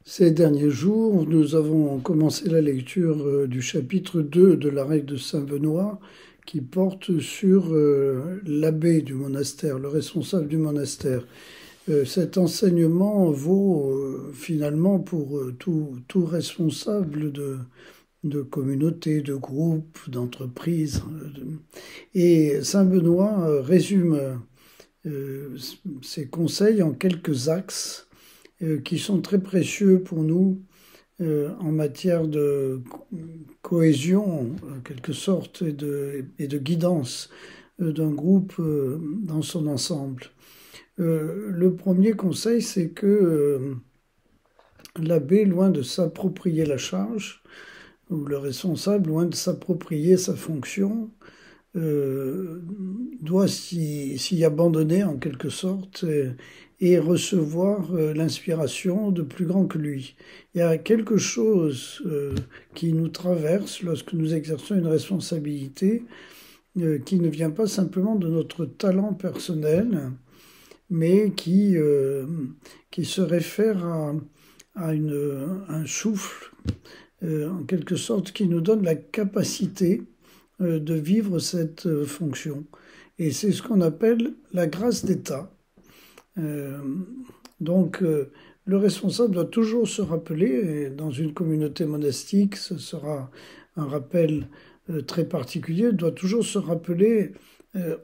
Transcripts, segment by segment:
Ces derniers jours, nous avons commencé la lecture du chapitre 2 de la règle de Saint Benoît qui porte sur l'abbé du monastère, le responsable du monastère. Cet enseignement vaut finalement pour tout responsable de communauté, de groupe, d'entreprise. Et Saint Benoît résume ses conseils en quelques axes qui sont très précieux pour nous en matière de cohésion, en quelque sorte, et de guidance d'un groupe dans son ensemble. Le premier conseil, c'est que l'abbé, loin de s'approprier la charge, ou le responsable, loin de s'approprier sa fonction, doit s'y abandonner en quelque sorte et recevoir l'inspiration de plus grand que lui. Il y a quelque chose qui nous traverse lorsque nous exerçons une responsabilité qui ne vient pas simplement de notre talent personnel, mais qui se réfère à un souffle, en quelque sorte, qui nous donne la capacité de vivre cette fonction. Et c'est ce qu'on appelle la grâce d'État. Donc, le responsable doit toujours se rappeler, et dans une communauté monastique, ce sera un rappel très particulier, doit toujours se rappeler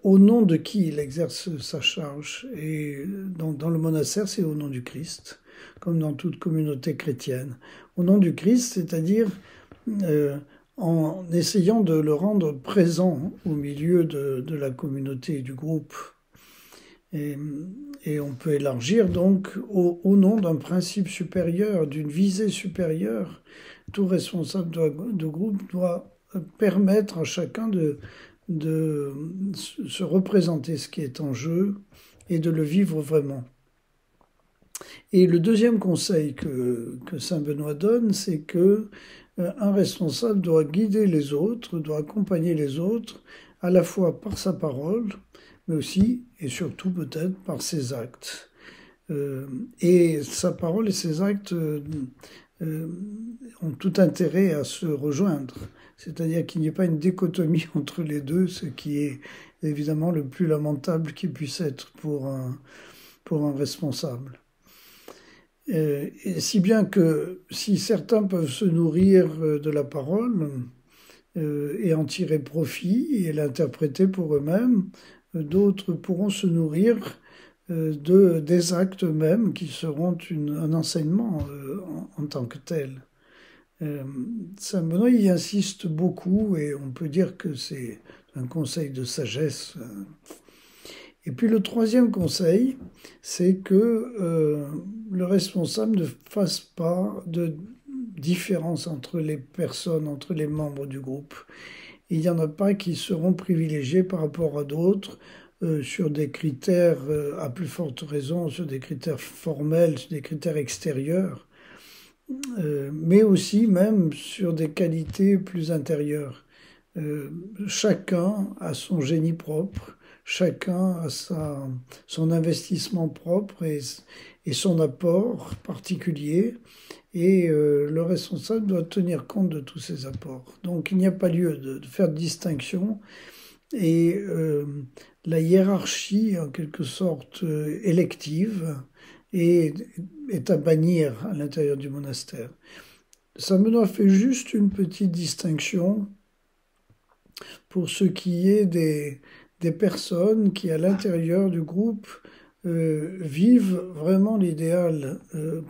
au nom de qui il exerce sa charge. Et dans le monastère, c'est au nom du Christ, comme dans toute communauté chrétienne. Au nom du Christ, c'est-à-dire en essayant de le rendre présent au milieu de la communauté et du groupe. Et on peut élargir donc au nom d'un principe supérieur, d'une visée supérieure. Tout responsable de groupe doit permettre à chacun de se représenter ce qui est en jeu et de le vivre vraiment. Et le deuxième conseil que Saint Benoît donne, c'est que un responsable doit guider les autres, doit accompagner les autres, à la fois par sa parole, mais aussi et surtout peut-être par ses actes. Et sa parole et ses actes ont tout intérêt à se rejoindre. C'est-à-dire qu'il n'y ait pas une dichotomie entre les deux, ce qui est évidemment le plus lamentable qui puisse être pour un responsable. Et si bien que si certains peuvent se nourrir de la parole et en tirer profit et l'interpréter pour eux-mêmes, d'autres pourront se nourrir des actes eux-mêmes qui seront un enseignement en tant que tel. Saint Benoît y insiste beaucoup et on peut dire que c'est un conseil de sagesse. Et puis le troisième conseil, c'est que le responsable ne fasse pas de différence entre les personnes, entre les membres du groupe. Il n'y en a pas qui seront privilégiés par rapport à d'autres sur des critères, à plus forte raison, sur des critères formels, sur des critères extérieurs, mais aussi même sur des qualités plus intérieures. Chacun a son génie propre, chacun a son investissement propre et son apport particulier, et le responsable doit tenir compte de tous ces apports. Donc il n'y a pas lieu de faire de distinction, et la hiérarchie, en quelque sorte élective, est à bannir à l'intérieur du monastère. Saint Benoît fait juste une petite distinction pour ce qui est des personnes qui, à l'intérieur du groupe, vivent vraiment l'idéal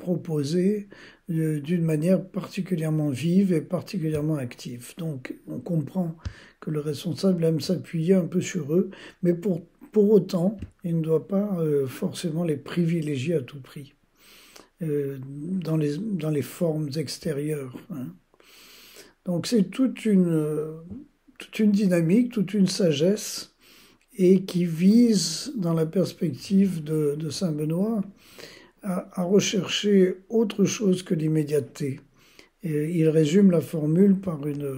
proposé d'une manière particulièrement vive et particulièrement active. Donc, on comprend que le responsable aime s'appuyer un peu sur eux, mais pour autant, il ne doit pas forcément les privilégier à tout prix dans les formes extérieures. Hein. Donc, c'est toute une dynamique, toute une sagesse, et qui vise, dans la perspective de Saint Benoît, à rechercher autre chose que l'immédiateté. Et il résume la formule par une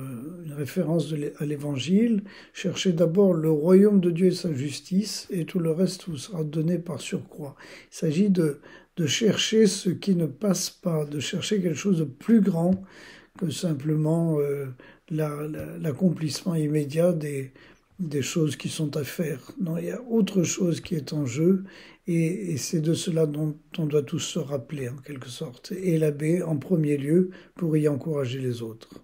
référence à l'Évangile. Cherchez d'abord le royaume de Dieu et sa justice, et tout le reste vous sera donné par surcroît. Il s'agit de de chercher ce qui ne passe pas, de chercher quelque chose de plus grand que simplement l'accomplissement immédiat des choses qui sont à faire. Non, il y a autre chose qui est en jeu et c'est de cela dont on doit tous se rappeler en quelque sorte. Et l'abbé en premier lieu pour y encourager les autres.